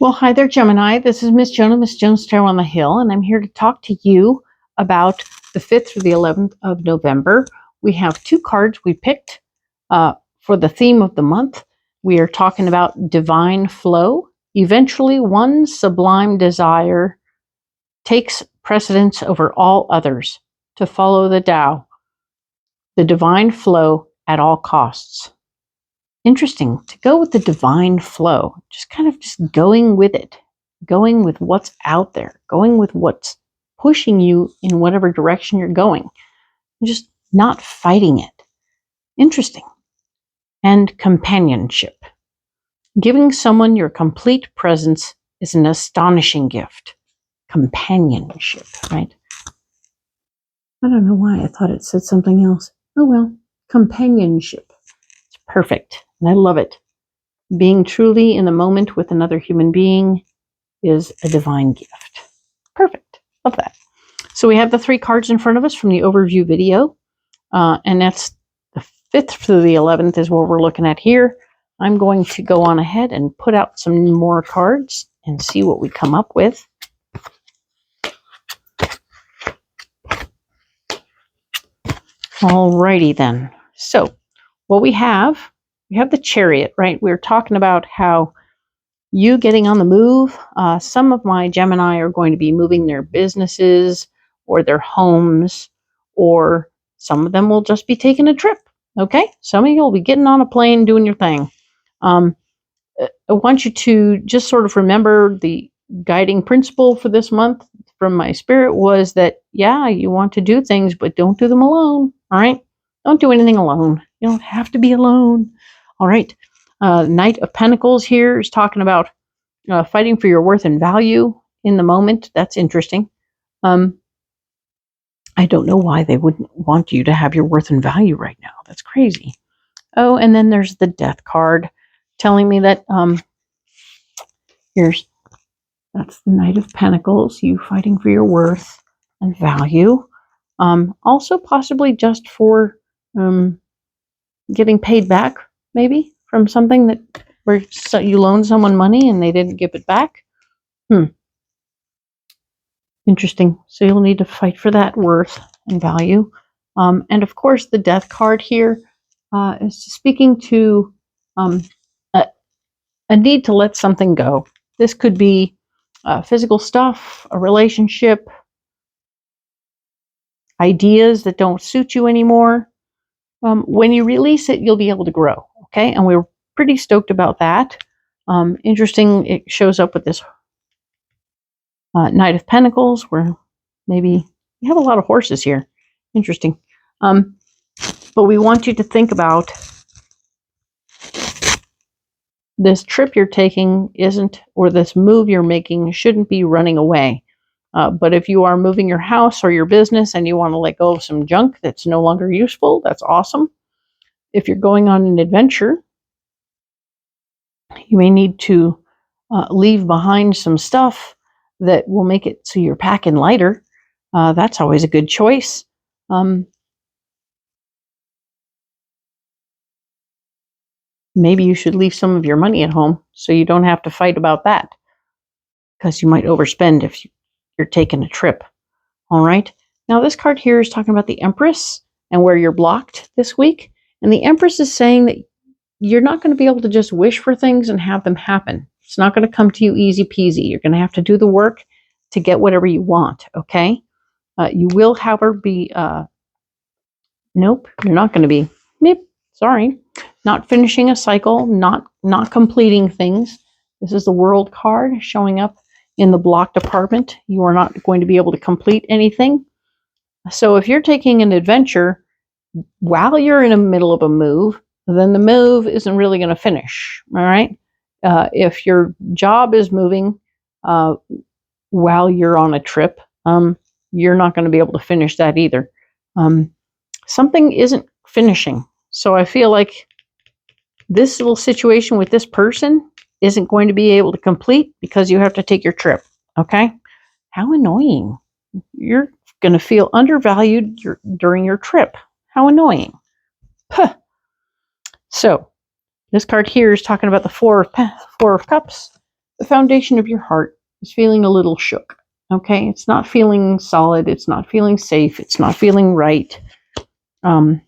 Well, hi there, Gemini. This is Miss Joan of Miss Jones Tarot on the Hill, and I'm here to talk to you about the 5th through the 11th of November. We have two cards we picked for the theme of the month. We are talking about divine flow. Eventually, one sublime desire takes precedence over all others to follow the Tao, the divine flow at all costs. Interesting to go with the divine flow, just kind of just going with it, going with what's out there, going with what's pushing you in whatever direction you're going, just not fighting it. Interesting. And companionship. Giving someone your complete presence is an astonishing gift. Companionship, right? I don't know why I thought it said something else. Oh well, companionship. It's perfect, and I love it. Being truly in the moment with another human being is a divine gift. Perfect. Love that. So we have the three cards in front of us from the overview video. And that's the 5th through the 11th is what we're looking at here. I'm going to go on ahead and put out some more cards and see what we come up with. Alrighty then. So what we have the Chariot, right? We're talking about how you getting on the move. Some of my Gemini are going to be moving their businesses or their homes, or some of them will just be taking a trip. Okay, some of you will be getting on a plane, doing your thing. I want you to just sort of remember the guiding principle for this month from my spirit was that, yeah, you want to do things, but don't do them alone. All right, don't do anything alone. You don't have to be alone. All right. Knight of Pentacles here is talking about fighting for your worth and value in the moment. That's interesting. I don't know why they wouldn't want you to have your worth and value right now. That's crazy. Oh, and then there's the Death card telling me that that's the Knight of Pentacles, you fighting for your worth and value. Also possibly just for getting paid back, maybe, from something that where you loaned someone money and they didn't give it back. Interesting. So you'll need to fight for that worth and value. And of course, the Death card here is speaking to a need to let something go. This could be physical stuff, a relationship, ideas that don't suit you anymore. When you release it, you'll be able to grow. Okay, and we're pretty stoked about that. Interesting, it shows up with this Knight of Pentacles, where maybe you have a lot of horses here. Interesting. But we want you to think about this trip you're taking isn't, or this move you're making shouldn't be running away. But if you are moving your house or your business and you want to let go of some junk that's no longer useful, that's awesome. If you're going on an adventure, you may need to leave behind some stuff that will make it so you're packing lighter. That's always a good choice. Maybe you should leave some of your money at home so you don't have to fight about that, because you might overspend if you're taking a trip. All right. Now this card here is talking about the Empress and where you're blocked this week. And the Empress is saying that you're not going to be able to just wish for things and have them happen. It's not going to come to you easy peasy. You're going to have to do the work to get whatever you want. Okay. You will, however, be, nope, you're not going to be, sorry, not finishing a cycle, not completing things. This is the World card showing up in the block department. You are not going to be able to complete anything. So if you're taking an adventure while you're in the middle of a move, then the move isn't really going to finish. All right. If your job is moving while you're on a trip, you're not going to be able to finish that either. Something isn't finishing. So I feel like this little situation with this person isn't going to be able to complete because you have to take your trip. Okay? How annoying. You're going to feel undervalued during your trip. How annoying. Huh. So, this card here is talking about the Four of Cups. the foundation of your heart is feeling a little shook. Okay, it's not feeling solid. It's not feeling safe. It's not feeling right. You're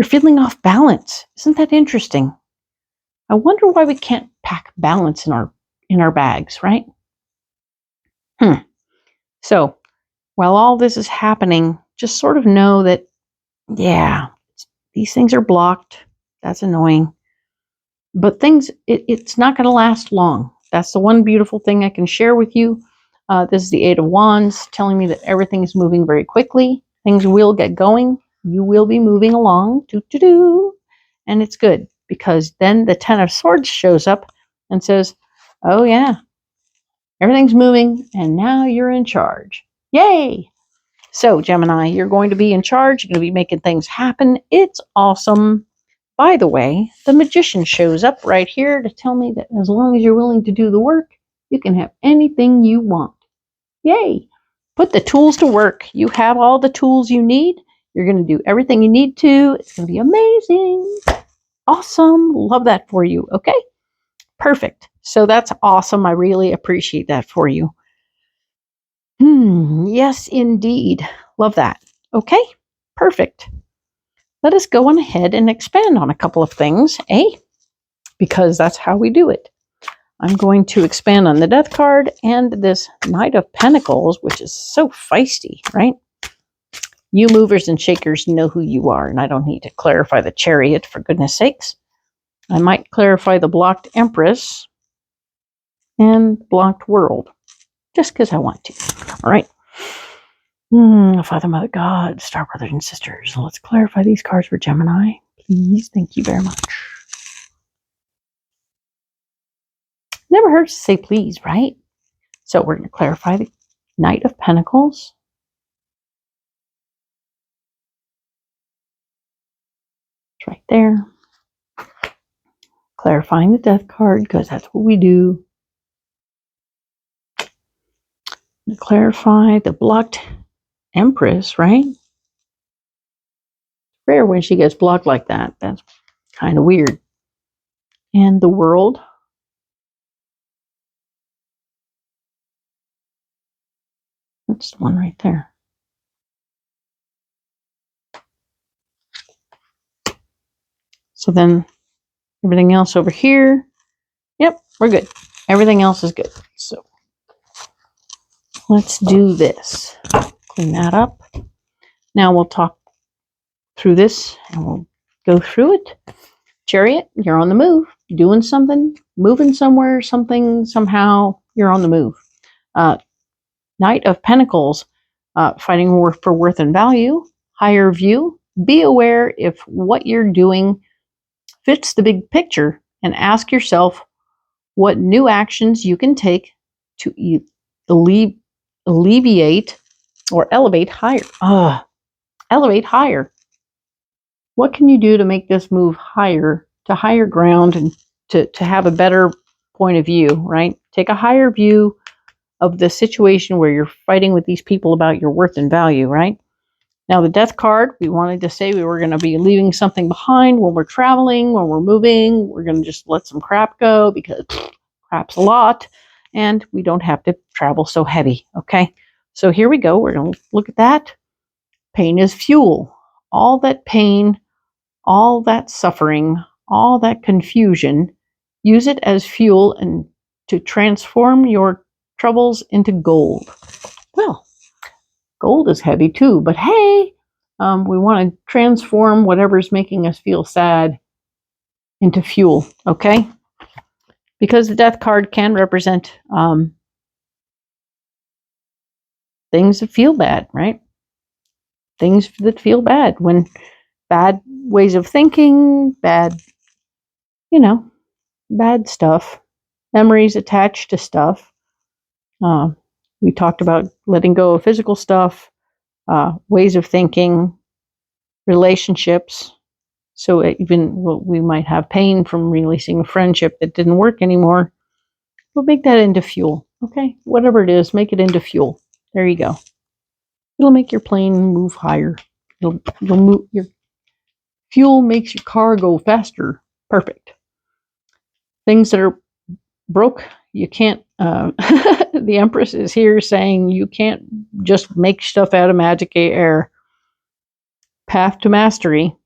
feeling off balance. Isn't that interesting? I wonder why we can't pack balance in our bags, right? So while all this is happening, just sort of know that, yeah, these things are blocked. That's annoying. But it's not going to last long. That's the one beautiful thing I can share with you. This is the Eight of Wands telling me that everything is moving very quickly. Things will get going. You will be moving along. And it's good because then the Ten of Swords shows up and says, oh yeah, everything's moving and now you're in charge. Yay! So Gemini, you're going to be in charge. You're going to be making things happen. It's awesome. By the way, the Magician shows up right here to tell me that as long as you're willing to do the work, you can have anything you want. Yay! Put the tools to work. You have all the tools you need. You're going to do everything you need to. It's going to be amazing. Awesome. Love that for you. Okay? Perfect. So that's awesome. I really appreciate that for you. Yes, indeed. Love that. Okay? Perfect. Let us go on ahead and expand on a couple of things, because that's how we do it. I'm going to expand on the Death card and this Knight of Pentacles, which is so feisty, right? You movers and shakers know who you are, and I don't need to clarify the Chariot, for goodness sakes. I might clarify the blocked Empress and blocked World, just because I want to. All right. Father, Mother, God, Star Brothers and Sisters. Let's clarify these cards for Gemini, please. Thank you very much. Never hurts to say please, right? So we're going to clarify the Knight of Pentacles. It's right there. Clarifying the Death card, because that's what we do. To clarify the blocked Empress, right? Rare when she gets blocked like that. That's kind of weird. And the World. That's the one right there. So then everything else over here. Yep, we're good. Everything else is good. So let's do this. Clean that up. Now we'll talk through this and we'll go through it. Chariot, you're on the move. Doing something, moving somewhere, something, somehow, you're on the move. Knight of Pentacles, fighting for worth and value. Higher view. Be aware if what you're doing fits the big picture and ask yourself what new actions you can take to alleviate or elevate higher. Elevate higher. What can you do to make this move higher, to higher ground, and to have a better point of view, right? Take a higher view of the situation where you're fighting with these people about your worth and value, right? Now, the Death card, we wanted to say we were going to be leaving something behind when we're traveling, when we're moving. We're going to just let some crap go because crap's a lot, and we don't have to travel so heavy, okay? So here we go. We're going to look at that. Pain is fuel. All that pain, all that suffering, all that confusion, use it as fuel and to transform your troubles into gold. Well, gold is heavy too, but hey, we want to transform whatever's making us feel sad into fuel, okay? Because the Death card can represent things that feel bad, right? Things that feel bad, when bad ways of thinking, bad stuff, memories attached to stuff. We talked about letting go of physical stuff, ways of thinking, relationships. So we might have pain from releasing a friendship that didn't work anymore. We'll make that into fuel, okay? Whatever it is, make it into fuel. There you go. It'll make your plane move higher. It'll move, your fuel makes your car go faster. Perfect. Things that are broke. You can't, the Empress is here saying you can't just make stuff out of magic air. Path to mastery.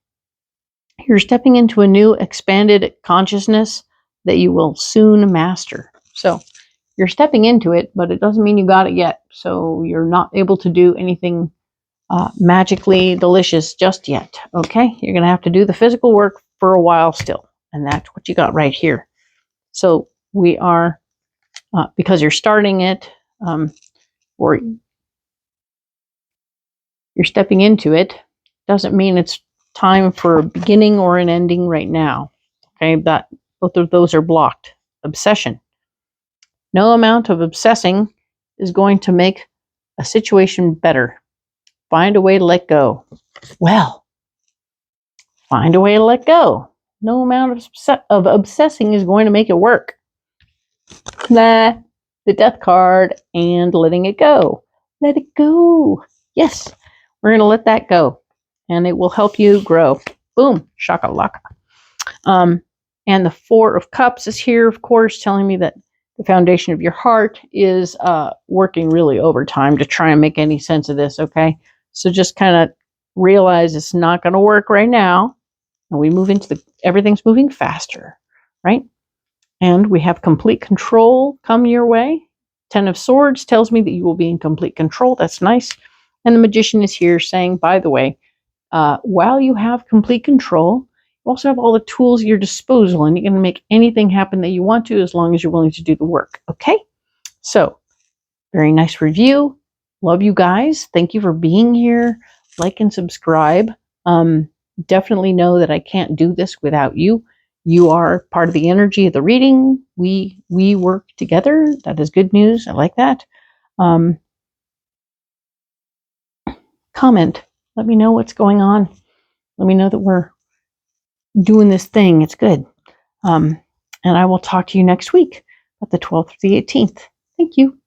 You're stepping into a new expanded consciousness that you will soon master. So you're stepping into it, but it doesn't mean you got it yet. So you're not able to do anything magically delicious just yet. Okay, you're going to have to do the physical work for a while still. And that's what you got right here. So we are, because you're starting it, or you're stepping into it, doesn't mean it's time for a beginning or an ending right now. Okay, both of those are blocked. Obsession. No amount of obsessing is going to make a situation better. Find a way to let go. Well, find a way to let go. No amount of obsessing is going to make it work. Nah, the death card and letting it go. Let it go. Yes, we're going to let that go. And it will help you grow. Boom, shakalaka. And the Four of Cups is here, of course, telling me that the foundation of your heart is working really overtime to try and make any sense of this, okay? So just kind of realize it's not going to work right now. And we move into everything's moving faster, right? And we have complete control come your way. Ten of Swords tells me that you will be in complete control. That's nice. And the Magician is here saying, by the way, while you have complete control, you also have all the tools at your disposal, and you can make anything happen that you want to as long as you're willing to do the work. Okay? So, very nice review. Love you guys. Thank you for being here. Like and subscribe. Definitely know that I can't do this without you. You are part of the energy of the reading. We work together. That is good news. I like that. Comment. Let me know what's going on. Let me know that we're doing this thing. It's good. And I will talk to you next week at the 12th or the 18th. Thank you.